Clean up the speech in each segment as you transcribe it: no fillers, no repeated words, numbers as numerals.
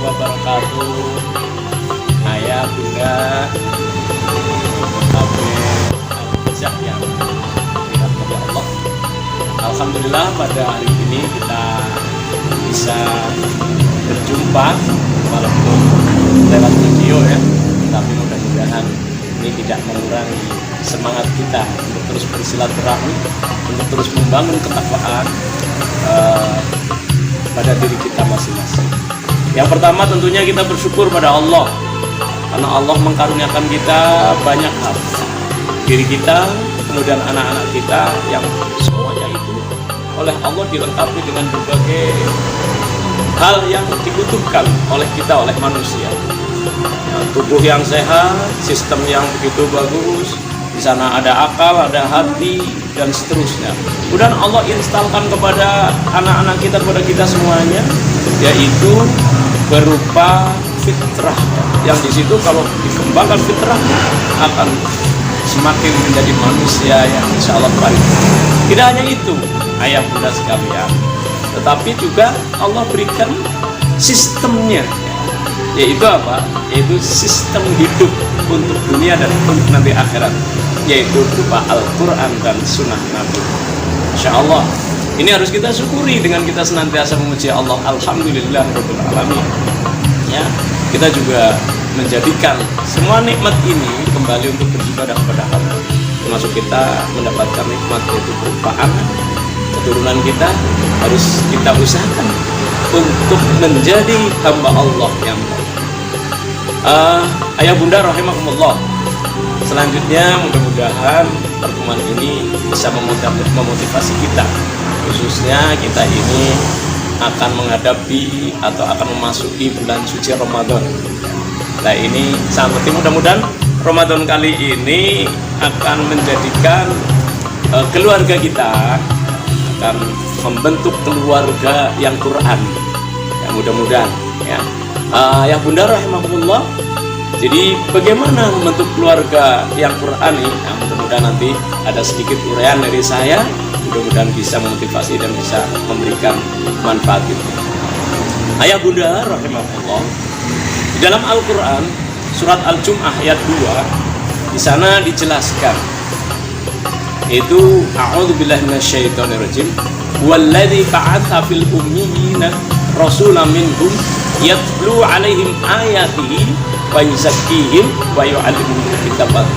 wabarakatuh. Ayah, bunda, Abizah yang dirahmati Allah. Alhamdulillah pada hari ini kita bisa berjumpa walaupun lewat video ya, tapi mudah-mudahan ini tidak mengurangi semangat kita untuk terus bersilaturahmi, untuk terus membangun ketakwaan pada diri kita masing-masing. Yang pertama tentunya kita bersyukur pada Allah karena Allah mengkaruniakan kita banyak hal, diri kita, kemudian anak-anak kita yang semuanya itu oleh Allah dilengkapi dengan berbagai hal yang dibutuhkan oleh kita, oleh manusia. Tubuh yang sehat, sistem yang begitu bagus, di sana ada akal, ada hati, dan seterusnya. Kemudian Allah instalkan kepada anak-anak kita, kepada kita semuanya, yaitu berupa fitrah. Yang di situ kalau dikembangkan fitrah akan semakin menjadi manusia yang insya Allah baik. Tidak hanya itu, ayah bunda sekalian, tetapi juga Allah berikan sistemnya, yaitu apa? Yaitu sistem hidup untuk dunia dan untuk nanti akhirat, yaitu berupa Al-Quran dan Sunnah Nabi. Insya Allah ini harus kita syukuri dengan kita senantiasa memuji Allah. Alhamdulillahirabbil alamin. Ya, kita juga menjadikan semua nikmat ini kembali untuk beribadah kepada Allah. Termasuk kita mendapatkan nikmat yaitu berupa anak, keturunan kita harus kita usahakan untuk menjadi hamba Allah yang baik. Ayah bunda rahimakumullah, selanjutnya mudah-mudahan pertemuan ini bisa memotivasi kita, khususnya kita ini akan menghadapi atau akan memasuki bulan suci Ramadan. Nah ini sangat penting, mudah-mudahan Ramadan kali ini akan menjadikan keluarga kita akan membentuk keluarga yang Quran ya, mudah-mudahan ya. Ya bunda rahimahullah, jadi bagaimana membentuk keluarga yang Quran ini? Nah, mudah-mudahan nanti ada sedikit uraian dari saya, mudah-mudahan bisa memotivasi dan bisa memberikan manfaat itu. Ayah bunda rahimahullah, di dalam Al-Quran surat Al-Jum'ah ayat 2 di sana dijelaskan, itu a'udzubillahi minasyaitonirrajim, walladzi ba'atsa fil ummiyina rasulan minhum yatlu 'alaihim ayatihi wa yuzakkihim wa yu'allimuhumul kitaba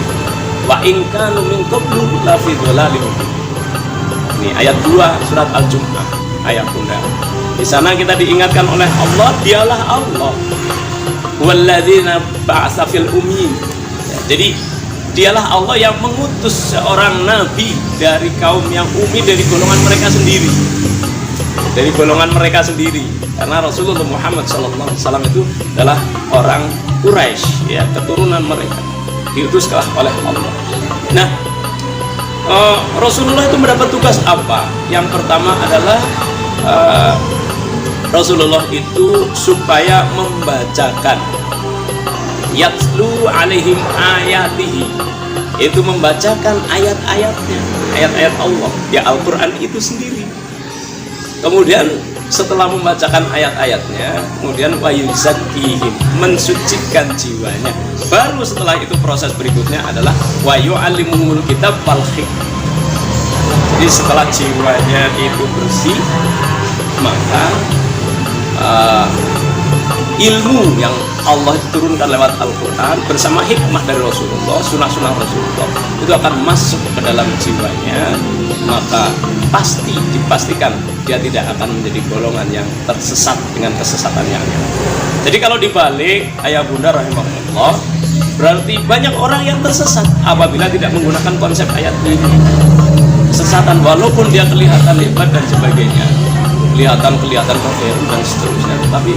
wa in kanu min qablu lafi dhalalin mubin. Ini ayat 2 surat Al-Jum'ah ayat bunda. Di sana kita diingatkan oleh Allah, dialah Allah walladzina ba'atsa fil ummiyin. Jadi dialah Allah yang mengutus seorang nabi dari kaum yang ummi, dari golongan mereka sendiri. Dari golongan mereka sendiri. Karena Rasulullah Muhammad SAW itu adalah orang Quraisy, ya, keturunan mereka. Diutuslah oleh Allah. Nah, Rasulullah itu mendapat tugas apa? Yang pertama adalah Rasulullah itu supaya membacakan, yatlu alaihim ayatihi, itu membacakan ayat-ayatnya, ayat-ayat Allah, ya Al-Quran itu sendiri. Kemudian setelah membacakan ayat-ayatnya, kemudian wa yuzakkihim, mensucikan jiwanya. Baru setelah itu proses berikutnya adalah wa yu'allimuhumul kitab wal hikmah. Jadi setelah jiwanya itu bersih, maka ilmu yang Allah turunkan lewat Al-Quran bersama hikmah dari Rasulullah, sunnah-sunnah Rasulullah itu akan masuk ke dalam jiwanya, maka pasti dipastikan dia tidak akan menjadi golongan yang tersesat dengan kesesatan yang ada. Jadi kalau dibalik ayah bunda rahimahullah, berarti banyak orang yang tersesat apabila tidak menggunakan konsep ayat ini. Kesesatan walaupun dia kelihatan hebat dan sebagainya, kelihatan kafir dan seterusnya, tetapi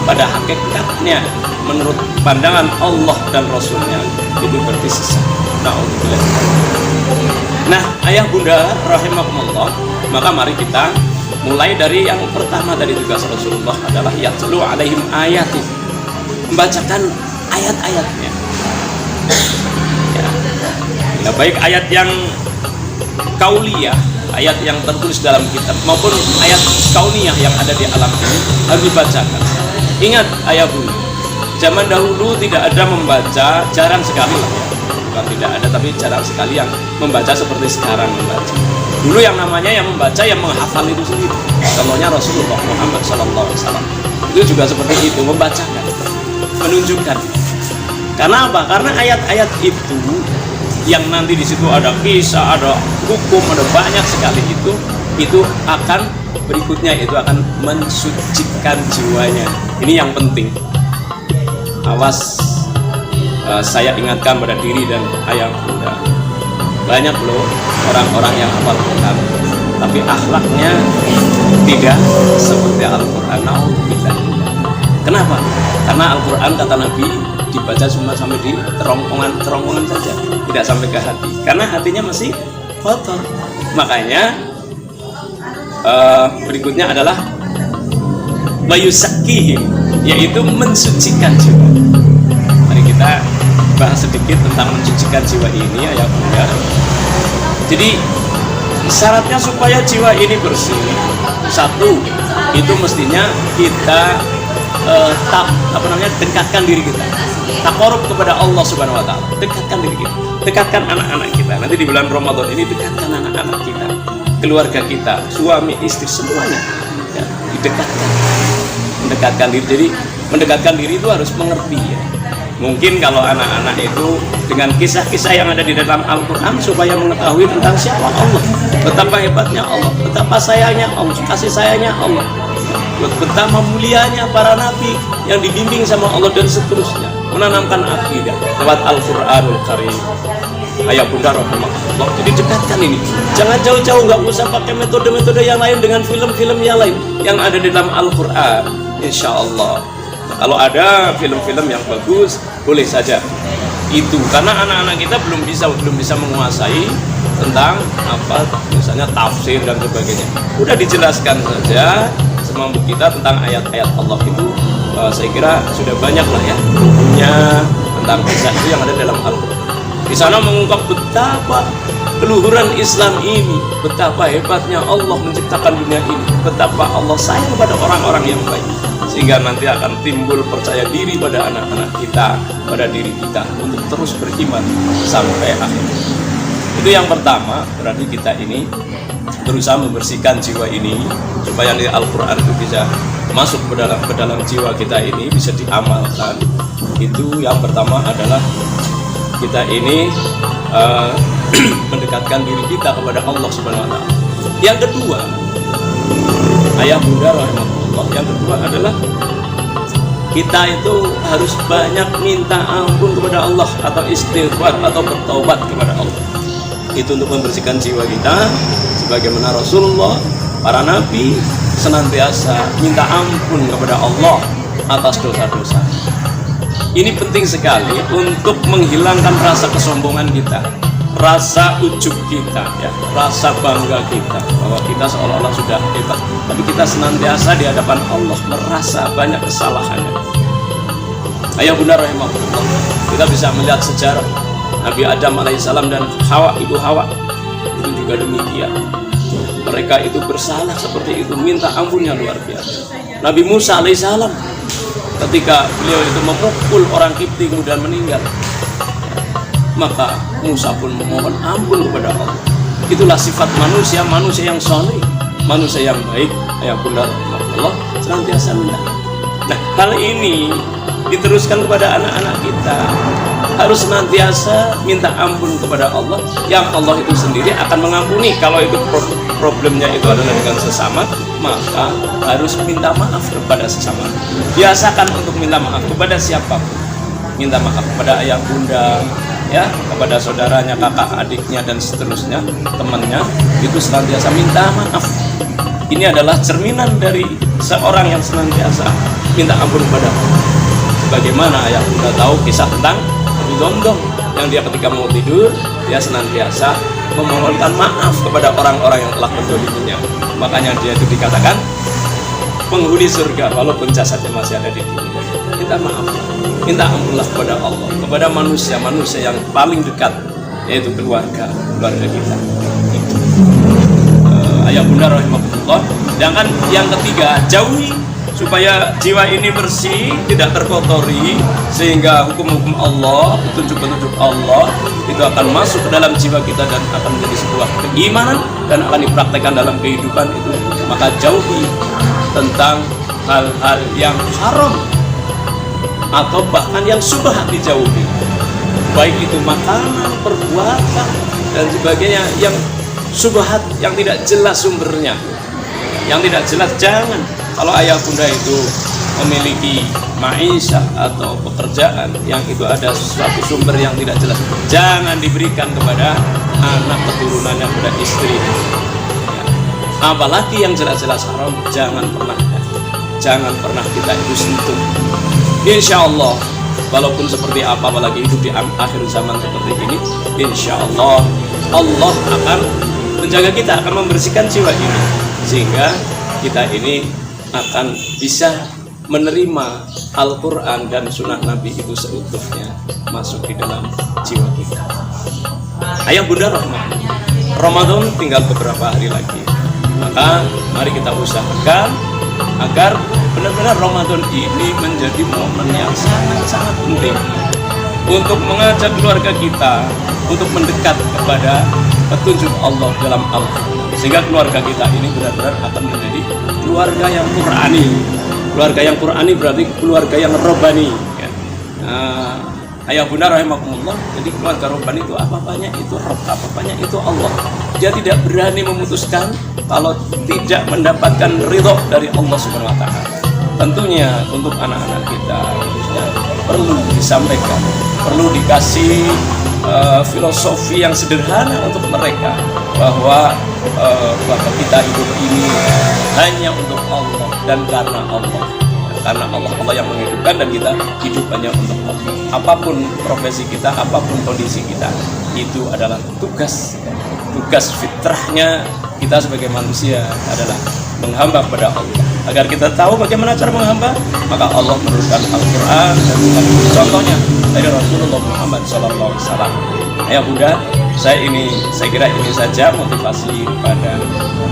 pada hakikatnya menurut pandangan Allah dan Rasulnya itu berarti sesat. Nah ayah bunda rahimakumullah, maka mari kita mulai dari yang pertama dari tugas Rasulullah adalah yatlu alaihim ayati, membacakan ayat-ayatnya ya, baik ayat yang kauliyah, ayat yang tertulis dalam kitab, maupun ayat kauniyah yang ada di alam ini harus dibacakan. Ingat ayah bunda, zaman dahulu tidak ada membaca, jarang sekali lah ya. Bukan tidak ada, tapi jarang sekali yang membaca seperti sekarang membaca. Dulu yang namanya yang membaca, yang menghafal itu sendiri. Contohnya Rasulullah Muhammad SAW itu juga seperti itu, membacakan, menunjukkan. Karena apa? Karena ayat-ayat itu yang nanti di situ ada kisah, ada hukum, ada banyak sekali itu akan berikutnya itu akan mensucikan jiwanya. Ini yang penting. Awas, saya ingatkan pada diri dan ayah bunda. Banyak loh orang-orang yang hafal Quran, tapi akhlaknya tidak seperti Al-Quran. Kenapa? Karena Al-Quran kata Nabi dibaca cuma sampai di terongkongan saja, tidak sampai ke hati. Karena hatinya masih kotor. Makanya berikutnya adalah mayusakihim, yaitu mensucikan jiwa. Mari kita bahas sedikit tentang mensucikan jiwa ini ya bunda. Jadi syaratnya supaya jiwa ini bersih, satu itu mestinya kita dekatkan diri kita, taqarrub kepada Allah Subhanahu Wa Taala, dekatkan diri kita, dekatkan anak-anak kita. Nanti di bulan Ramadan ini dekatkan anak-anak kita, keluarga kita, suami istri semuanya ya, mendekatkan diri. Jadi mendekatkan diri itu harus mengerti ya. Mungkin kalau anak-anak itu dengan kisah-kisah yang ada di dalam Al-Quran supaya mengetahui tentang siapa Allah, betapa hebatnya Allah, betapa sayangnya Allah, kasih sayangnya Allah, betapa mulianya para nabi yang dibimbing sama Allah dan seterusnya, menanamkan akidah lewat Al-Quranul Karim. Ayah bunda rahimahullah, jadi dekatkan ini, jangan jauh-jauh, nggak usah pakai metode-metode yang lain dengan film-film yang lain yang ada di dalam Al-Quran. Insya Allah kalau ada film-film yang bagus boleh saja itu, karena anak-anak kita belum bisa menguasai tentang apa misalnya tafsir dan sebagainya. Udah dijelaskan saja semampu kita tentang ayat-ayat Allah itu. Saya kira sudah banyak lah ya bukunya tentang kisah itu yang ada dalam Al-Quran. Di sana mengungkap betapa keluhuran Islam ini, betapa hebatnya Allah menciptakan dunia ini, betapa Allah sayang pada orang-orang yang baik, sehingga nanti akan timbul percaya diri pada anak-anak kita, pada diri kita untuk terus beriman sampai akhir. Itu yang pertama, berarti kita ini berusaha membersihkan jiwa ini supaya Al-Quran itu bisa masuk ke dalam jiwa kita ini, bisa diamalkan. Itu yang pertama adalah kita ini mendekatkan diri kita kepada Allah Subhanahu Wa Taala. Yang kedua, ayah bunda rahimahullah, yang kedua adalah kita itu harus banyak minta ampun kepada Allah atau istighfar atau bertaubat kepada Allah. Itu untuk membersihkan jiwa kita, sebagaimana Rasulullah, para nabi senantiasa minta ampun kepada Allah atas dosa-dosa. Ini penting sekali untuk menghilangkan rasa kesombongan kita, rasa ujub kita, ya, rasa bangga kita bahwa kita seolah-olah sudah hebat, tapi kita senantiasa di hadapan Allah merasa banyak kesalahannya. Ayah bunda rahimahullah, kita bisa melihat sejarah Nabi Adam alaihissalam dan Ibu Hawa itu juga demikian. Mereka itu bersalah seperti itu, minta ampunnya luar biasa. Nabi Musa alaihissalam ketika beliau itu memukul orang Kipti kemudian meninggal, maka Musa pun memohon ampun kepada Allah. Itulah sifat manusia, manusia yang soleh, manusia yang baik. Ayah bunda Allah senantiasa minta. Nah, hal ini diteruskan kepada anak-anak kita, harus senantiasa minta ampun kepada Allah, yang Allah itu sendiri akan mengampuni. Kalau itu problemnya itu adalah dengan sesama, maka harus minta maaf kepada sesama. Biasakan untuk minta maaf kepada siapapun, minta maaf kepada ayah bunda, ya, kepada saudaranya, kakak adiknya dan seterusnya, temannya, itu senantiasa minta maaf. Ini adalah cerminan dari seorang yang senantiasa minta ampun kepada Allah. Bagaimana ayah bunda tahu kisah tentang Abu Dondong yang dia ketika mau tidur, dia senantiasa memohonkan maaf kepada orang-orang yang telah menzaliminya. Makanya dia itu dikatakan penghuni surga walaupun jasadnya masih ada di dunia. Minta maaf, minta ampunlah kepada Allah, kepada manusia-manusia yang paling dekat, yaitu keluarga kita. Ayah bunda rahimahullah. Sedangkan yang ketiga, jauhi supaya jiwa ini bersih, tidak terkotori, sehingga hukum-hukum Allah, petunjuk-petunjuk Allah itu akan masuk ke dalam jiwa kita dan akan menjadi sebuah keimanan dan akan dipraktekkan dalam kehidupan itu. Maka jauhi tentang hal-hal yang haram atau bahkan yang subhat dijauhi, baik itu makanan, perbuatan dan sebagainya yang subhat, yang tidak jelas sumbernya, yang tidak jelas. Jangan. Kalau ayah bunda itu memiliki ma'isyah atau pekerjaan yang itu ada suatu sumber yang tidak jelas, jangan diberikan kepada anak keturunannya, kepada istri. Apalagi yang jelas-jelas haram, jangan pernah kita itu sentuh. Insya Allah, walaupun seperti apa, apalagi hidup di akhir zaman seperti ini, insya Allah Allah akan menjaga kita, akan membersihkan jiwa ini, sehingga kita ini akan bisa menerima Al-Quran dan Sunnah Nabi itu seutuhnya masuk di dalam jiwa kita. Ayah bunda rahmat, Ramadan tinggal beberapa hari lagi, maka mari kita usahakan agar benar-benar Ramadan ini menjadi momen yang sangat-sangat penting untuk mengajak keluarga kita untuk mendekat kepada petunjuk Allah dalam Al-Quran, sehingga keluarga kita ini benar-benar akan menjadi keluarga yang Qur'ani. Keluarga yang Qur'ani berarti keluarga yang Rabbani, ya. Ayah bunda rahimakumullah, jadi keluarga Rabbani itu apa-apanya itu Rabb, apa-apanya itu Allah. Dia tidak berani memutuskan kalau tidak mendapatkan ridho dari Allah Subhanahu wa Ta'ala. Tentunya untuk anak-anak kita perlu disampaikan, perlu dikasih filosofi yang sederhana untuk mereka, bahwa kita hidup ini hanya untuk Allah dan karena Allah. Karena Allah yang menghidupkan, dan kita hidup hanya untuk Allah. Apapun profesi kita, apapun kondisi kita, itu adalah tugas fitrahnya kita sebagai manusia adalah menghamba kepada Allah. Agar kita tahu bagaimana cara menghamba, maka Allah menurunkan Al-Quran dan contohnya dari Rasulullah Muhammad SAW. Ayah bunda, saya kira ini saja motivasi pada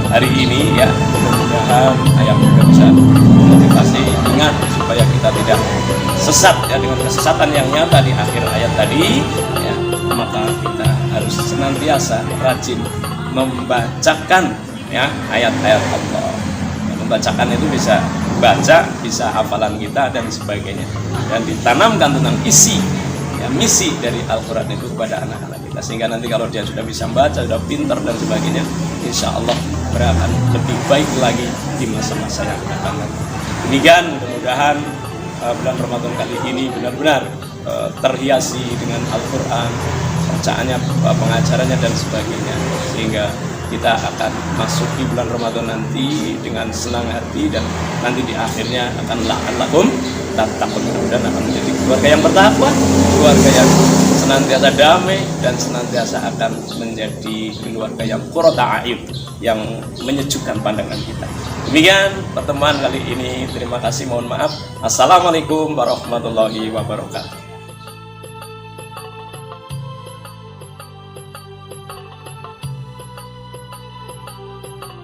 hari ini, ya. Mudah-mudahan ayah bunda bisa motivasi, ingat supaya kita tidak sesat, ya, dengan kesesatan yang nyata di akhir ayat tadi, ya. Maka kita harus senantiasa rajin membacakan, ya, ayat-ayat Allah. Ya, membacakan itu bisa baca, bisa hafalan kita dan sebagainya, dan ditanamkan tentang isi, ya, misi dari Al-Quran itu kepada anak-anak kita, sehingga nanti kalau dia sudah bisa baca, sudah pintar dan sebagainya, insya Allah akan lebih baik lagi di masa-masa yang akan datang. Demikian, mudah-mudahan bulan Ramadan kali ini benar-benar terhiasi dengan Al-Quran, bacaannya, pengajarannya dan sebagainya, sehingga kita akan masuk di bulan Ramadan nanti dengan senang hati, dan nanti di akhirnya akan la'allakum tattaqun, mudah-mudahan akan menjadi keluarga yang bertakwa, keluarga yang senantiasa damai, dan senantiasa akan menjadi keluarga yang qurrata a'yun, yang menyejukkan pandangan kita. Demikian pertemuan kali ini. Terima kasih, mohon maaf. Assalamualaikum warahmatullahi wabarakatuh.